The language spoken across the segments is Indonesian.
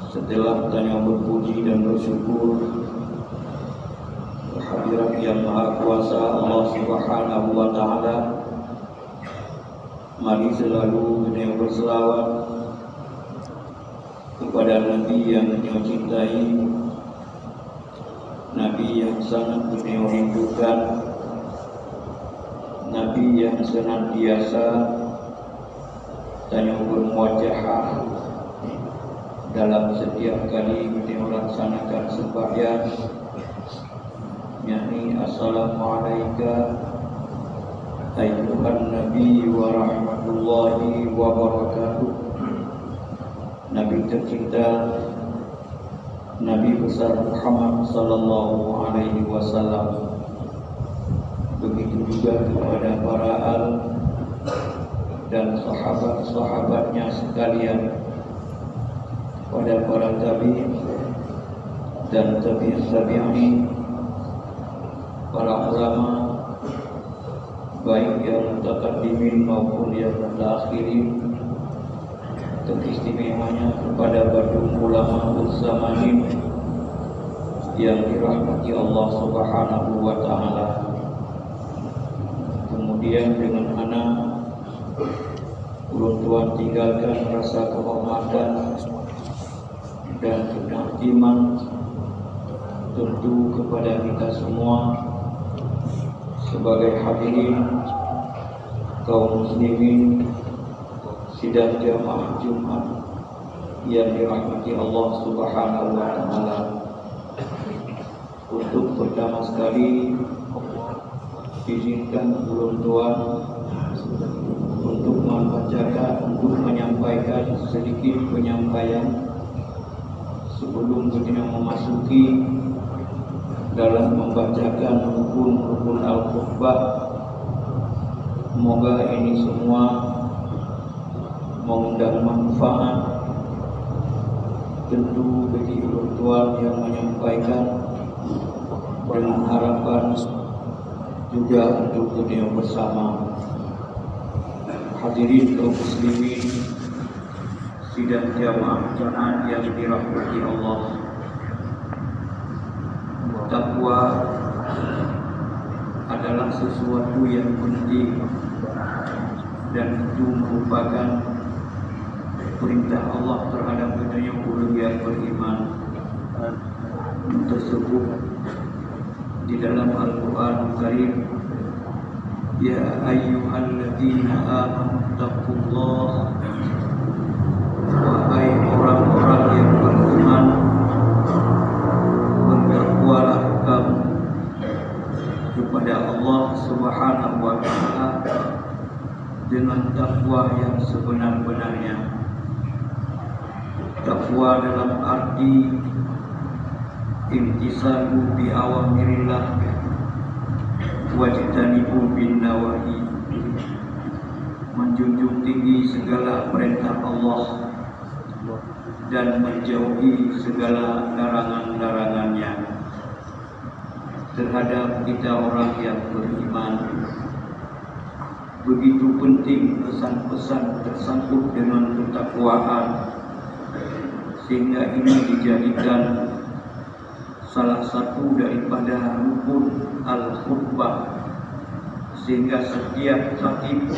Setelah tanya berpuji dan bersyukur kehadirat yang Maha Kuasa Allah Subhanahu wa Ta'ala, mari selalu kita berselawat kepada Nabi yang kita cintai, Nabi yang sangat kita rindukan, Nabi yang senantiasa tanya bermuwajahah dalam setiap kali kita melaksanakan sembahyang, yakni assalamualaikum ayyuhan nabi wa rahmatullahi wa barakatuh. Nabi tercinta, Nabi besar Muhammad sallallahu alaihi wasallam. Begitu juga kepada para al dan sahabat-sahabatnya sekalian, pada para tabi'in dan tabi'in, para ulama baik yang mutaqaddimin maupun yang mutaakhirin, teristimewanya kepada badung ulama uzzamanin yang dirahmati Allah Subhanahu wa Ta'ala. Kemudian dengan anak ulun tuan tinggalkan rasa kehormatan dan ketakziman tentu kepada kita semua sebagai hadirin kaum muslimin sidang jamaah Jumat yang dirahmati Allah Subhanahu wa Ta'ala. Untuk pertama sekali izinkan ulun tuan untuk menyampaikan sedikit penyampaian sebelum kita memasuki dalam membacakan rukun-rukun al-khutbah. Semoga ini semua mengundang manfaat tentu bagi ulun tuan yang menyampaikan, dengan harapan juga untuk kita bersama. Hadirin kaum muslimin sidang jamaah Jumat yang dirahmati Allah, takwa adalah sesuatu yang penting dan itu merupakan perintah Allah terhadap kita yang beriman tersebut di dalam Al-Quran Karim. Ya ayyuhalladzina amanu taqullaha, wahai orang-orang yang beriman, bertakwalah kamu kepada Allah Subhanahu wa Ta'ala dengan takwa yang sebenar-benarnya. Takwa dalam arti imtisalu bi awamirillah wajtanibu bin nawahi, menjunjung tinggi segala perintah Allah dan menjauhi segala larangan-larangannya. Terhadap kita orang yang beriman, begitu penting pesan-pesan tersangkut dengan ketakwaan, sehingga ini dijadikan salah satu daripada rukun al-khutbah, sehingga setiap khatib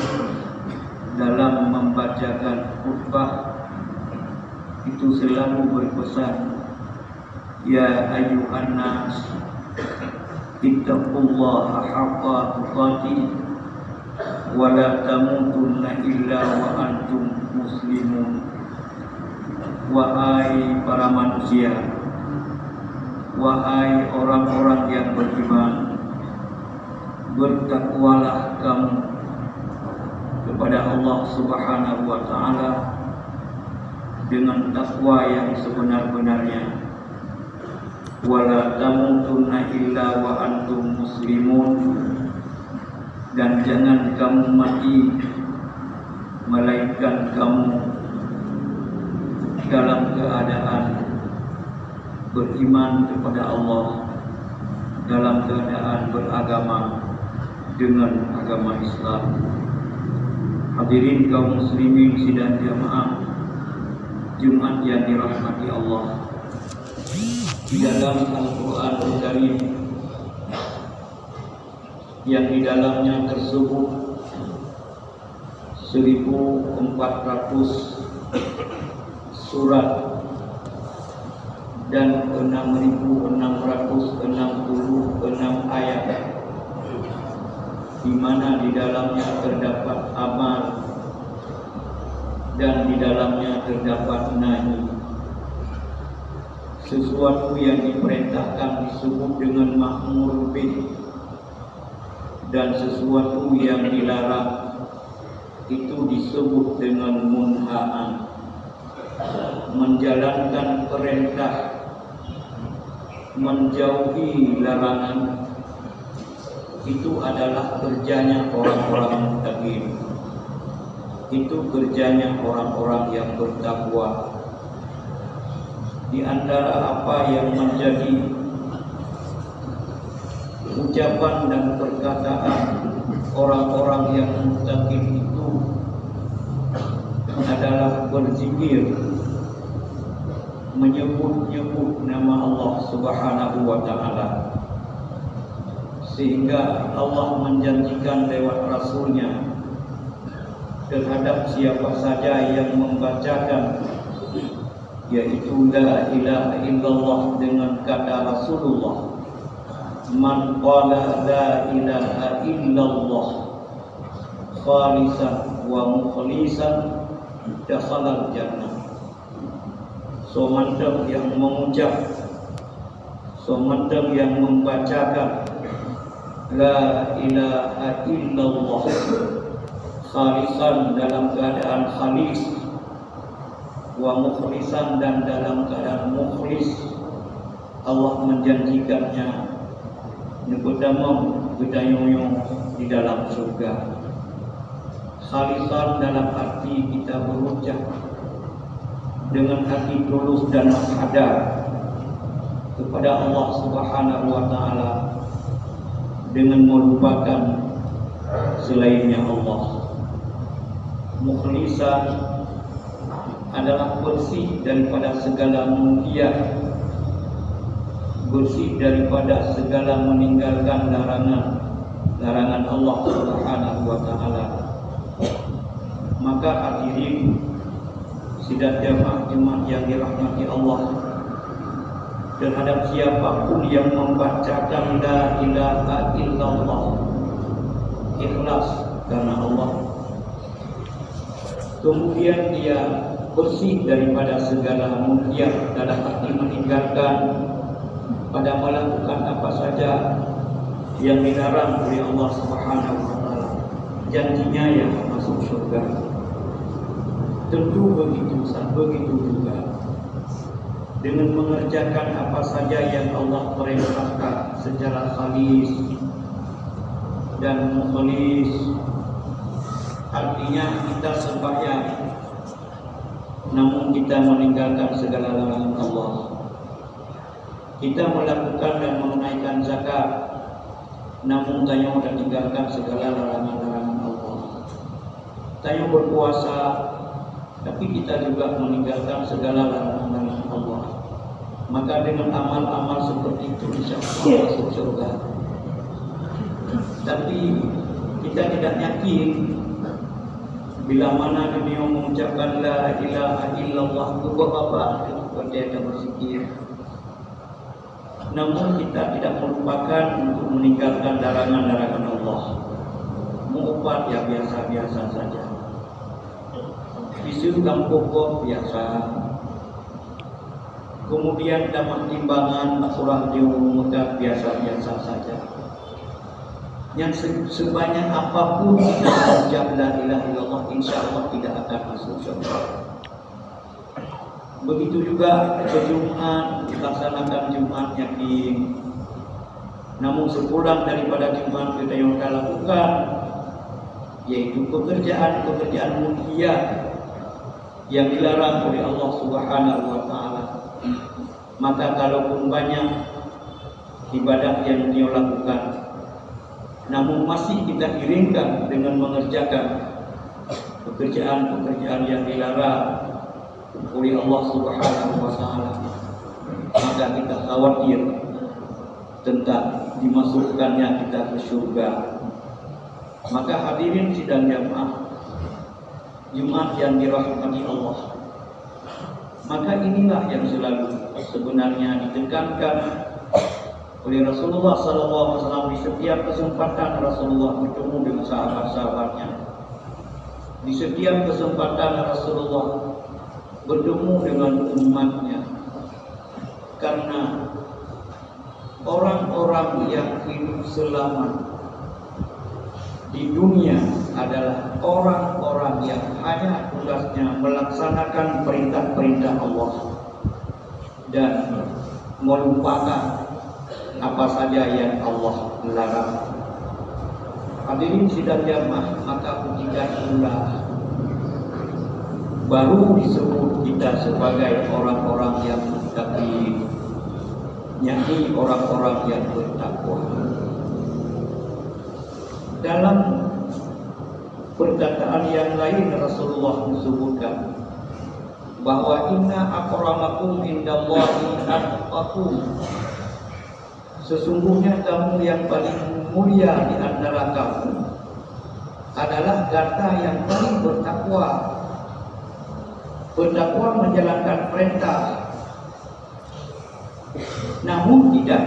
dalam membacakan khutbah itu selalu berpesan, ya ayyuhan nas ittaqullaha haqqa tuqatih wa la tamutunna illa wa antum muslimun. Wahai para manusia, wahai orang-orang yang beriman, bertakwalah kamu kepada Allah Subhanahu wa Ta'ala dengan takwa yang sebenar-benarnya. Wala tamutunna illa wa antum muslimun, dan jangan kamu mati melainkan kamu dalam keadaan beriman kepada Allah, dalam keadaan beragama dengan agama Islam. Hadirin kaum muslimin sidang jamaah, Jumat yang dirahmati Allah, di dalam Al-Quran Al-Karim yang di dalamnya tersebut 1400 surat dan 6.666 ayat, di mana di dalamnya terdapat amal dan di dalamnya terdapat nahi. Sesuatu yang diperintahkan disebut dengan ma'mur bih, dan sesuatu yang dilarang itu disebut dengan munhaan. Menjalankan perintah, menjauhi larangan, itu adalah kerjanya orang-orang muttaqin. Itu kerjanya orang-orang yang bertakwa. Di antara apa yang menjadi ucapan dan perkataan orang-orang yang muttaqin itu adalah berzikir, menyebut-nyebut nama Allah Subhanahu wa Ta'ala, sehingga Allah menjanjikan lewat Rasulnya terhadap siapa saja yang membacakan, yaitu la ilaha illallah dengan kata Rasulullah, man qala la ilaha illallah khalisan wa mukhlisan dakhalal jannah. Somandang yang mengucap, somandang yang membacakan la ilaha illallah khalisan dalam keadaan khalis, wa mukhlisan dan dalam keadaan mukhlis, Allah menjanjikannya nebedamam bedayoyong di dalam surga. Khalisan dalam arti kita berucap dengan hati tulus dan sadar kepada Allah Subhanahu wa Ta'ala dengan melupakan selainnya Allah. Mukhlisan adalah bersih daripada segala mungkiat, bersih daripada segala meninggalkan larangan Allah Subhanahu wa Ta'ala. Maka hadirin sidang jamaah yang dirahmati Allah, terhadap siapapun yang membacakan la ilaha illallah ikhlas karena Allah, kemudian dia bersih daripada segala mungkiat dalam arti meninggalkan pada melakukan apa saja yang dilarang oleh Allah Subhanahu wa Ta'ala, janjinya yang masuk surga. Tentu begitu juga dengan mengerjakan apa saja yang Allah perintahkan secara khalis dan mukhlis. Artinya kita sembahyang namun kita meninggalkan segala larangan Allah. Kita melakukan dan menunaikan zakat namun tayo dan tinggalkan segala larangan-larangan Allah. Tayo berpuasa tapi kita juga meninggalkan segala larangan Allah. Maka dengan amal-amal seperti itu insya Allah masuk surga. Tapi kita tidak yakin bila mana dunia mengucapkan la ilaha illallah itu apa seperti ada berzikir. Namun kita tidak melupakan untuk meninggalkan larangan-larangan Allah. Mengupat ya biasa-biasa saja. Disuruh pokok biasa. Kemudian dapat timbangan surah diumumkan biasa-biasa saja. Yang sebanyak apapun kita mengucap la ilaha illallah, insya Allah tidak akan masuk surga. Begitu juga Jumat, dilaksanakan Jumat yakin. Namun sepulang daripada Jumat kita yang kita lakukan yaitu pekerjaan mulia yang dilarang oleh Allah Subhanahu wa Ta'ala. Maka kalaupun banyak ibadah yang dia lakukan, namun masih kita iringkan dengan mengerjakan pekerjaan yang dilarang, oleh Allah Subhanahu wa taala, maka kita khawatir tentang dimasukkannya kita ke surga. Maka hadirin sidang jamaah Jumat yang dirahmati Allah, maka inilah yang selalu sebenarnya ditekankan oleh Rasulullah SAW di setiap kesempatan Rasulullah bertemu dengan sahabat-sahabatnya, di setiap kesempatan Rasulullah bertemu dengan umatnya. Karena orang-orang yang hidup selamat di dunia adalah orang-orang yang hanya tugasnya melaksanakan perintah-perintah Allah dan melupakan apa saja yang Allah larang. Hadirin sidang jamaah, maka ketika itulah baru disebut kita sebagai orang-orang yang muttaqin, yakni orang-orang yang bertakwa. Dalam perkataan yang lain Rasulullah menyebutkan bahwa inna akramakum indallahi atqakum, sesungguhnya kamu yang paling mulia di antara kamu adalah garda yang paling bertakwa. Bertakwa menjalankan perintah, namun tidak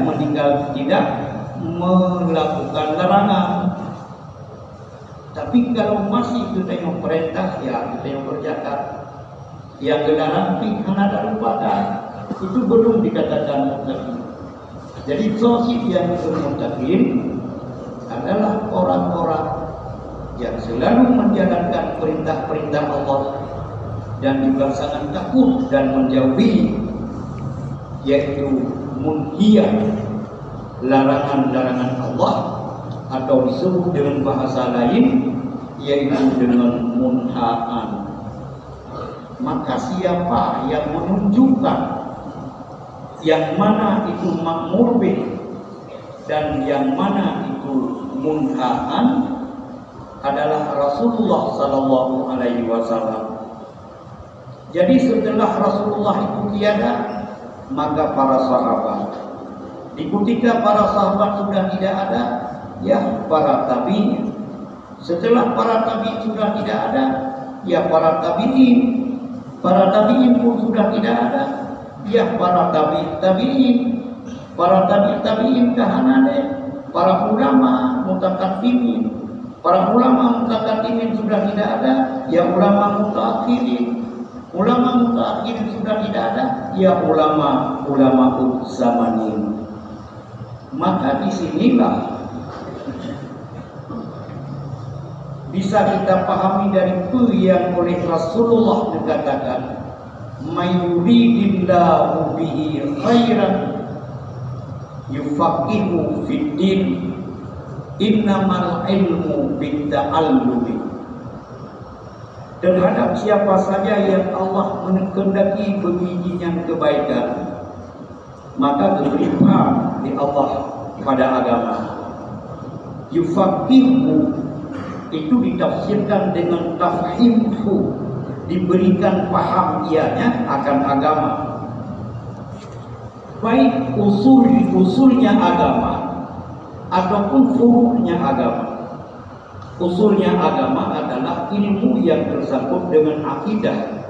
melakukan larangan. Tapi kalau masih kita yang perintah, ya kita yang kerjakan. Yang dilarang ada lupakan, itu belum dikatakan muttaqin. Jadi sosok yang muttaqin adalah orang-orang yang selalu menjalankan perintah-perintah Allah dan juga sangat takut dan menjauhi, yaitu munhiyah, larangan-larangan Allah, atau disebut dengan bahasa lain yaitu dengan munhaan. Maka siapa yang menunjukkan yang mana itu makmur bih dan yang mana itu munhaan adalah Rasulullah sallallahu alaihi wasallam. Jadi setelah Rasulullah itu tiada, maka para sahabat. Ketika para sahabat sudah tidak ada, ya para tabi'in. Setelah para tabi'in sudah tidak ada, ya para tabi'in. Para tabi'in pun sudah tidak ada, ya para tabi'in. Para tabi'in kahanane, para ulama mutakaddimin. Para ulama mutakaddimin sudah tidak ada, ya ulama mutaakhirin. Ulama mutaakhirin sudah tidak ada, ya ulama zamanin. Maka disinilah bisa kita pahami dari itu yang oleh Rasulullah dikatakan, mayuridillahu bihi khairan yufaqihu fid din, innamal ilmu bitta'allumi. Terhadap siapa saja yang Allah mengendaki baginya kebaikan, maka diberi paham di Allah pada agama. Yufaqihu itu ditafsirkan dengan tafhimhu, diberikan paham ianya akan agama. Baik usulnya agama ataupun furu'nya agama. Usulnya agama adalah ilmu yang tersangkut dengan akidah.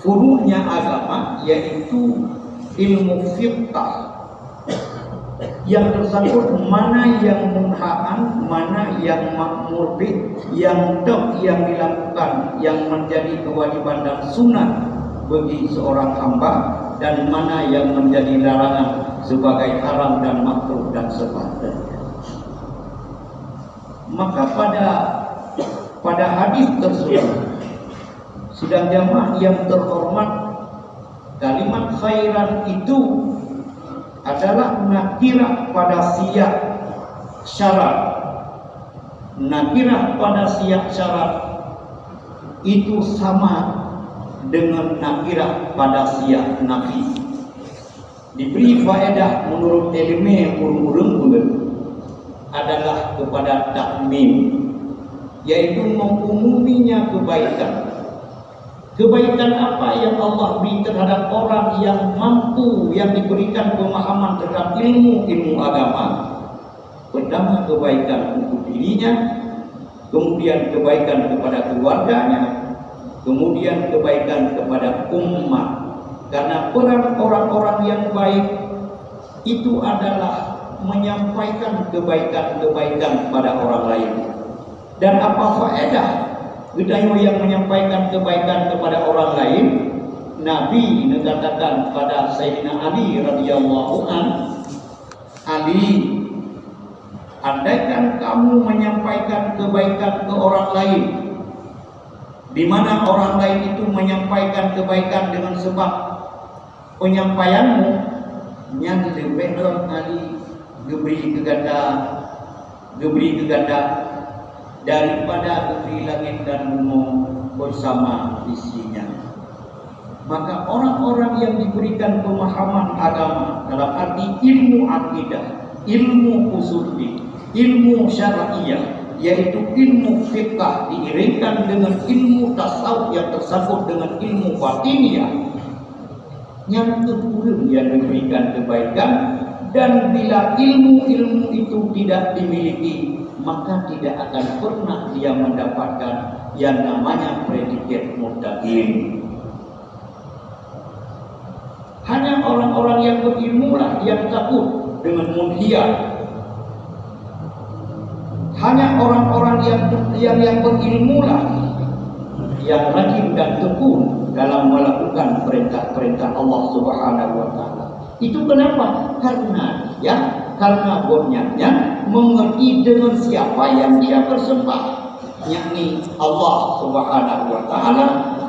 Furu'nya agama yaitu ilmu fiqh yang tersangkut mana yang munhaan, mana yang makmur bih, yang dilakukan, yang menjadi kewajiban dan sunat bagi seorang hamba, dan mana yang menjadi larangan sebagai haram dan makruh dan sebagainya. Maka pada hadis tersebut, sidang jamaah yang terhormat, kalimat khairan itu adalah nakirah pada siyak syarat. Nakirah pada siyak syarat itu sama dengan nakirah pada siyak nafi. Diberi faedah menurut ilmu urung-urung adalah kepada takmim, yaitu mengumuminya kebaikan. Kebaikan apa yang Allah beri terhadap orang yang mampu, yang diberikan pemahaman terhadap ilmu agama? Pertama, kebaikan untuk dirinya, kemudian kebaikan kepada keluarganya, kemudian kebaikan kepada umat. Karena peran orang-orang yang baik itu adalah menyampaikan kebaikan-kebaikan kepada orang lain. Dan apa faedah budaya yang menyampaikan kebaikan kepada orang lain? Nabi mengatakan pada Sayyidina Ali radhiyallahu anhu, Ali, andaikan kamu menyampaikan kebaikan ke orang lain, di mana orang lain itu menyampaikan kebaikan dengan sebab penyampaianmu, yang lebih Ali geberi keganda daripada bumi langit dan bumi bersama isinya. Maka orang-orang yang diberikan pemahaman agama dalam arti ilmu akidah, ilmu usuli, ilmu syariah, yaitu ilmu fiqh diiringkan dengan ilmu tasawuf yang tersangkut dengan ilmu batiniah, yang kemudian yang diberikan kebaikan. Dan bila ilmu-ilmu itu tidak dimiliki, maka tidak akan pernah dia mendapatkan yang namanya predikat muttaqin. Hanya orang-orang yang berilmulah yang takut dengan munhiat. Hanya orang-orang yang berilmulah yang rajin dan tekun dalam melakukan perintah-perintah Allah Subhanahu wa taala. Itu kenapa? Karena bonyaknya mengerti dengan siapa yang dia bersembah, yakni Allah Subhanahu wa taala.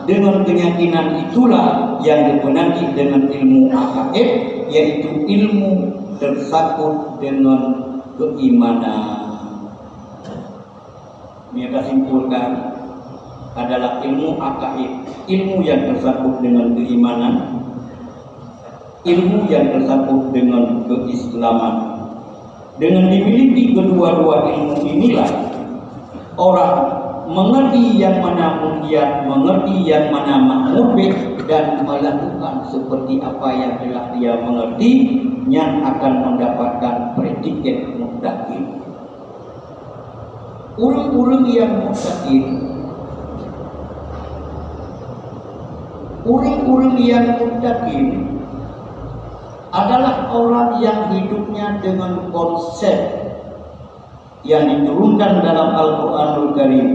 Dengan keyakinan itulah yang dipenuhi dengan ilmu akaid, yaitu ilmu tersangkut dengan keimanan. Mereka simpulkan adalah ilmu akaid, ilmu yang tersangkut dengan keimanan, ilmu yang tersangkut dengan keislaman. Dengan dimiliki kedua-dua ilmu inilah orang mengerti yang mana munjiat, mengerti yang mana ma'mur, dan melakukan seperti apa yang telah dia mengerti, yang akan mendapatkan predikat muttaqin. Orang-orang yang muttaqin, orang-orang yang muttaqin adalah orang yang hidupnya dengan konsep yang diturunkan dalam Al-Quranul Karim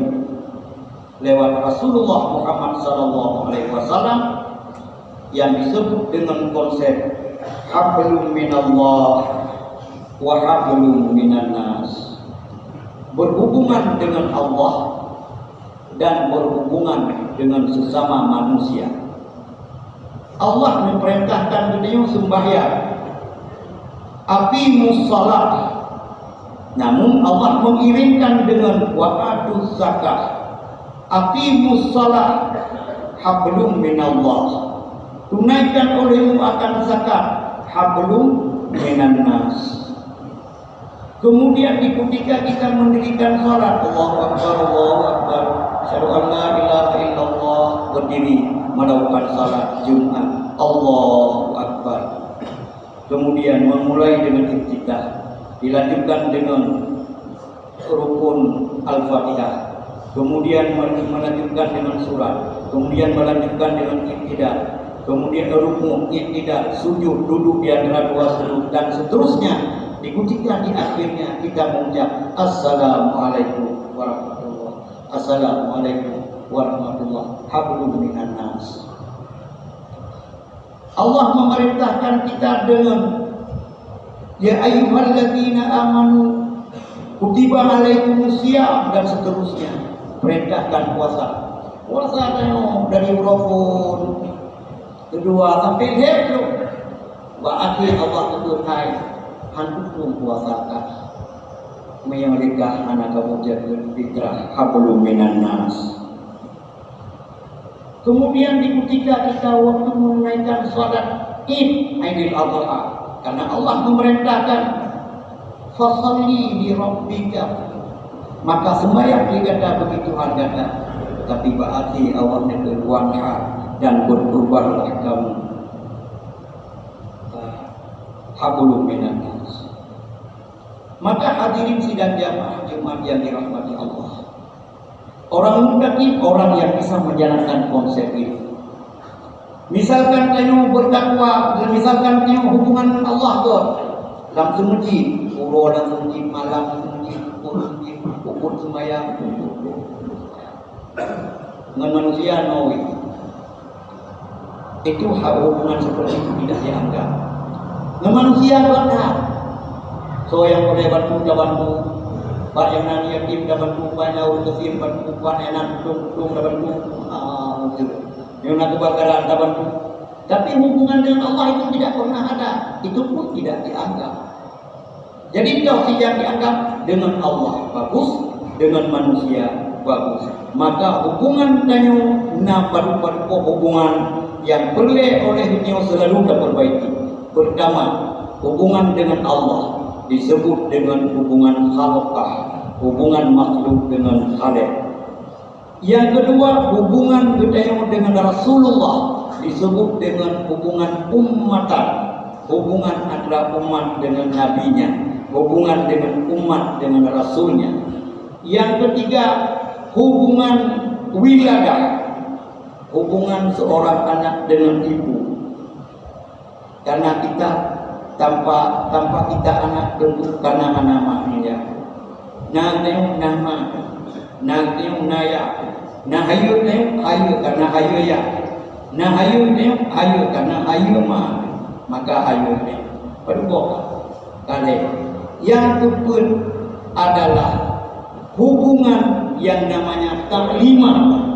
lewat Rasulullah Muhammad SAW, yang disebut dengan konsep hablum minallah wa hablum minan nas, berhubungan dengan Allah dan berhubungan dengan sesama manusia. Allah memerintahkan beliau sembahyang, aqimus shalah, namun Allah mengiringkan dengan wa'atuz zakah, aqimus shalah hablum minallah, tunaikan olehmu akan zakat, hablum minan nas. Kemudian ketika kita mendirikan salat, Allahu Akbar, Allahu Akbar, asyhadu an la ilaha illallah, berdiri melakukan salat Jumat, Allahu Akbar. Kemudian memulai dengan iftitah, dilanjutkan dengan rukun Al-Fatihah, kemudian melanjutkan dengan surat, kemudian melanjutkan dengan iktidal, kemudian rukun, iktidal, sujud, duduk di antara dua sujud, dan seterusnya. Ketika di akhirnya kita mengucap Assalamualaikum warahmatullahi, Assalamualaikum warahmatullahi, hablum minan nas. Allah memerintahkan kita dengan ya ayyuhalladzina amanu kutiba alaikumusiyam dan seterusnya. Perintahkan puasa. Puasa dari Rafun kedua sampai Hijr. Wa akhir Allah ketuai hantukum puasakan meyalikah anak kemudian fitrah hablum minan nas. Kemudian ketika kita waktu menunaikan salat Id Aidil Adha, karena Allah memerintahkan fasalli li rabbika, maka sembahyang dikata begitu harganya, tapi berarti awalnya kewanha dan berkorbanlah kamu. Hablum minan nas. Maka hadirin sidang jamaah Jumat yang dirahmati Allah, orang muttaqin orang yang bisa menjalankan konsep ini. Misalkan kamu bertakwa, misalkan kamu hubungan Allah tu langsung masjid, pura langsung masjid, malam masjid, ukur sembahyang, dengan manusia nawi. Itu hubungan seperti itu tidak dianggap. Dengan manusia benar. So yang boleh bantu bantu, pak yang nani yatim bantu, banyak urus kesir bantu, panenan tung bantu, yang nak kebakaran bantu. Tapi hubungan dengan Allah itu tidak pernah ada, itu pun tidak dianggap. Jadi tauhid yang dianggap dengan Allah bagus, dengan manusia bagus. Maka hubungan tanyo na paru-paru hubungan yang perlu oleh dunia selalu diperbaiki. Pertama, hubungan dengan Allah disebut dengan hubungan khalqah, hubungan makhluk dengan khaliq. Yang kedua, hubungan kita dengan Rasulullah disebut dengan hubungan ummatan, hubungan antara umat dengan nabinya, hubungan dengan umat dengan rasulnya. Yang ketiga, hubungan wiladah, hubungan seorang anak dengan ibu. Karena kita tanpa kita anak tentu karena namanya. Nang nama, nang naya, nah hayu karena hayu ya, nah hayu karena hayu ma, maka hayu berbok kali. Yang kedua adalah hubungan yang namanya taklimah,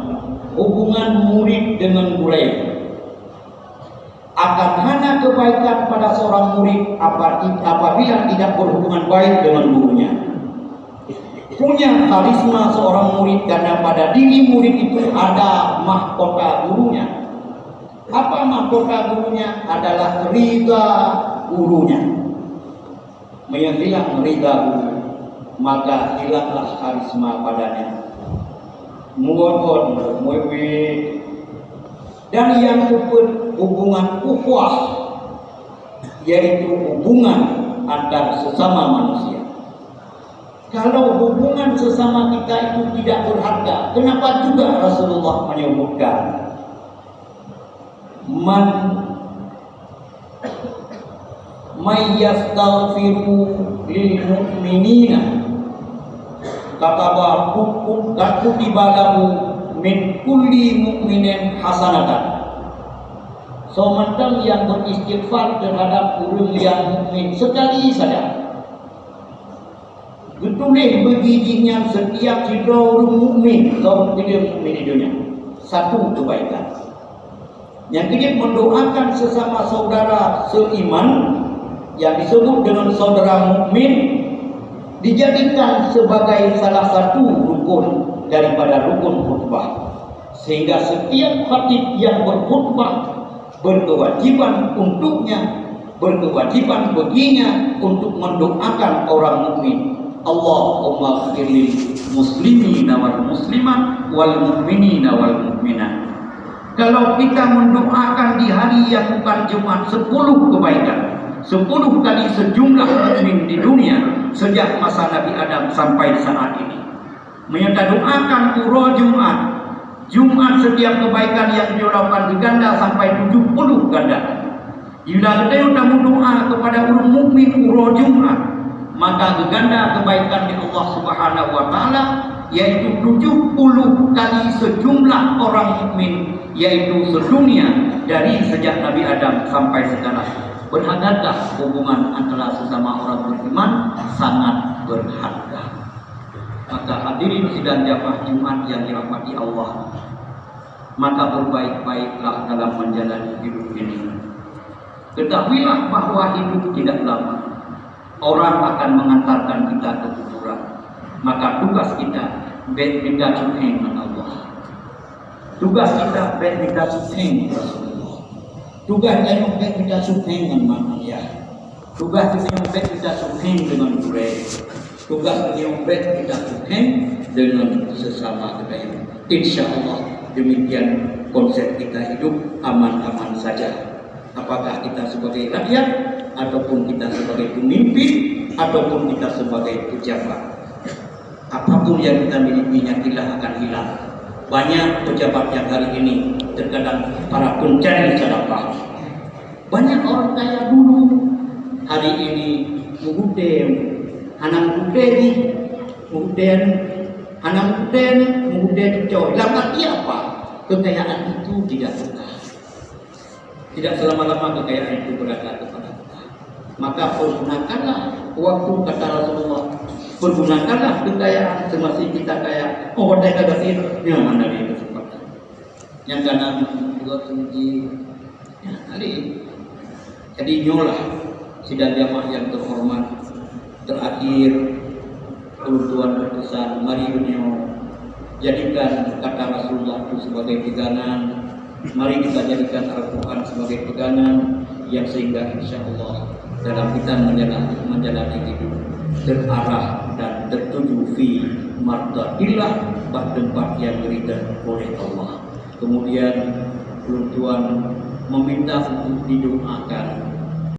hubungan murid dengan murid. Akan hanya kebaikan pada seorang murid apabila tidak berhubungan baik dengan gurunya. Punya karisma seorang murid karena pada diri murid itu ada mahkota gurunya. Apa mahkota gurunya? Adalah ridha gurunya. Menghilang ridha guru, maka hilanglah karisma padanya. Muwon, muwit. Dan yang kedua, hubungan ukhuwah, yaitu hubungan antar sesama manusia. Kalau hubungan sesama kita itu tidak berharga, kenapa juga Rasulullah menyebutkan man yastaghfiru lil mu'minina kataba kutibalahu min kulli mu'minin hasanatan. Sementara yang beristighfar terhadap orang yang mukmin sekali saja, ditulis baginya setiap hidupnya orang mukmin, seorang tidak mukmin di dunia, satu kebaikan. Yang kedua, mendoakan sesama saudara seiman yang disebut dengan saudara mukmin dijadikan sebagai salah satu rukun daripada rukun khutbah, sehingga setiap khatib yang berkhutbah berkewajiban untuknya, berkewajiban baginya untuk mendoakan orang mukmin. Allahumma ighfirlil muslimina wal muslimat wal mu'minina wal mu'minat. Kalau kita mendoakan di hari yang bukan Jumat 10 kebaikan, 10 kali sejumlah mukmin di dunia sejak masa Nabi Adam sampai saat ini. Menyata doakan pura Jumat setiap kebaikan yang dilakukan diganda sampai 70 ganda. Bila kita sudah berdoa kepada orang mukmin pura Jumat, maka diganda kebaikan di Allah Subhanahu wa taala, yaitu 70 kali sejumlah orang mukmin, yaitu sedunia dari sejak Nabi Adam sampai sekarang. Berhargakah hubungan antara sesama orang beriman? Sangat berharga. Maka hadirin sidang jamaah Jumat yang dirahmati Allah, maka berbaik-baiklah dalam menjalani hidup ini. Ketahuilah bahwa hidup tidak lama. Orang akan mengantarkan kita ke kuburan. Maka tugas kita kita suheng dengan Allah. Tugas kita kita suheng Rasulullah. Tugas kita suheng dengan manusia. Tugas kita suheng dengan mereka. Tugas kita suheng dengan sesama kita. Insya Allah demikian konsep kita hidup aman-aman saja. Apakah kita sebagai rakyat, ataupun kita sebagai pemimpin, ataupun kita sebagai pejabat. Apapun yang kita milikinya tidak akan hilang. Banyak pejabat yang hari ini terkadang para pencari sedekah. Banyak orang kaya dulu hari ini mengudem, anak mengudem, coy. Dalam arti apa? Kekayaan itu tidak kekal. Tidak selama-lama kekayaan itu berada kepada kita. Maka pergunakanlah waktu, kata Rasulullah. Pergunakanlah kekayaan semasa kita kaya. Oh, mereka kasih yang mana dia kesempatan. Yang kanan juga tinggi. Ya, kali. Jadi nyolah sidang jamaah yang terhormat. Terakhir, Tuhan berpesan, mari menyo jadikan kata Rasulullah itu sebagai pegangan. Mari kita jadikan Al-Quran sebagai pegangan yang sehingga insya Allah dalam kita menjalani hidup terarah dan tertuju fi mardatillah, tempat yang diridhai oleh Allah. Kemudian Tuhan meminta untuk didoakan